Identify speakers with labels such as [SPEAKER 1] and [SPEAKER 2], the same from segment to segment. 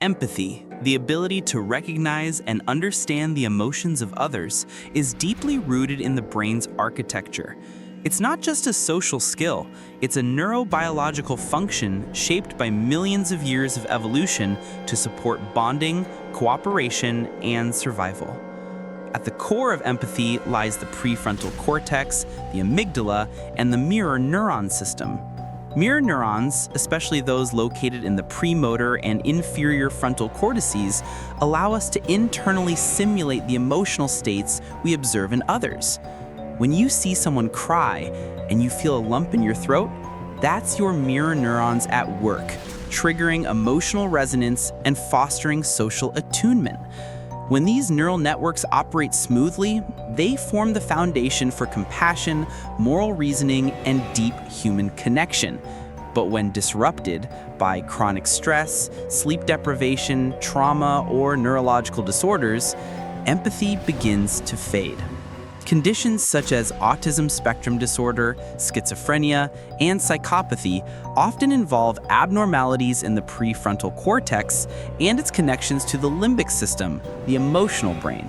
[SPEAKER 1] Empathy, the ability to recognize and understand the emotions of others, is deeply rooted in the brain's architecture. It's not just a social skill, it's a neurobiological function shaped by millions of years of evolution to support bonding, cooperation, and survival. At the core of empathy lies the prefrontal cortex, the amygdala, and the mirror neuron system. Mirror neurons, especially those located in the premotor and inferior frontal cortices, allow us to internally simulate the emotional states we observe in others. When you see someone cry and you feel a lump in your throat, that's your mirror neurons at work, triggering emotional resonance and fostering social attunement. When these neural networks operate smoothly, they form the foundation for compassion, moral reasoning, and deep human connection. But when disrupted by chronic stress, sleep deprivation, trauma, or neurological disorders, empathy begins to fade. Conditions such as autism spectrum disorder, schizophrenia, and psychopathy often involve abnormalities in the prefrontal cortex and its connections to the limbic system, the emotional brain.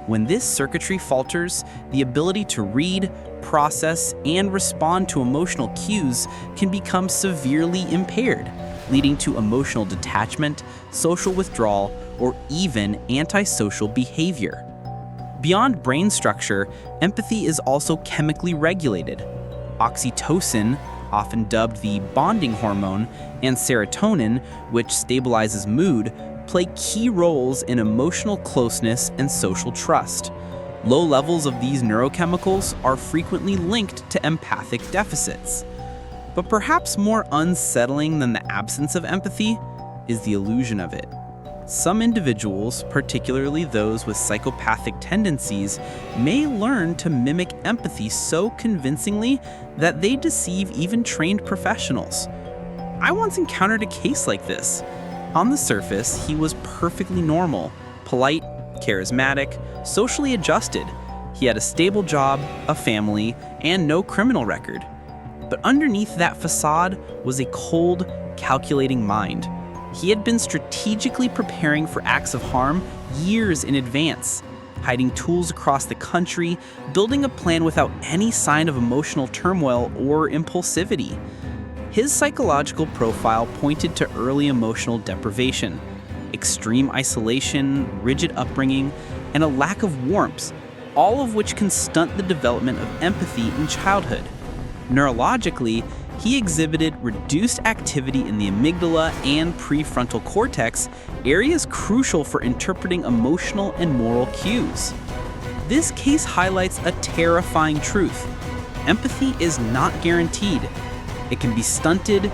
[SPEAKER 1] When this circuitry falters, the ability to read, process, and respond to emotional cues can become severely impaired, leading to emotional detachment, social withdrawal, or even antisocial behavior. Beyond brain structure, empathy is also chemically regulated. Oxytocin, often dubbed the bonding hormone, and serotonin, which stabilizes mood, play key roles in emotional closeness and social trust. Low levels of these neurochemicals are frequently linked to empathic deficits. But perhaps more unsettling than the absence of empathy is the illusion of it. Some individuals, particularly those with psychopathic tendencies, may learn to mimic empathy so convincingly that they deceive even trained professionals. I once encountered a case like this. On the surface, he was perfectly normal, polite, charismatic, socially adjusted. He had a stable job, a family, and no criminal record. But underneath that facade was a cold, calculating mind. He had been strategically preparing for acts of harm years in advance, hiding tools across the country, building a plan without any sign of emotional turmoil or impulsivity. His psychological profile pointed to early emotional deprivation, extreme isolation, rigid upbringing, and a lack of warmth, all of which can stunt the development of empathy in childhood. Neurologically, he exhibited reduced activity in the amygdala and prefrontal cortex, areas crucial for interpreting emotional and moral cues. This case highlights a terrifying truth. Empathy is not guaranteed. It can be stunted,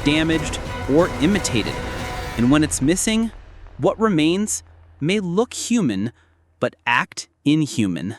[SPEAKER 1] damaged, or imitated. And when it's missing, what remains may look human, but act inhuman.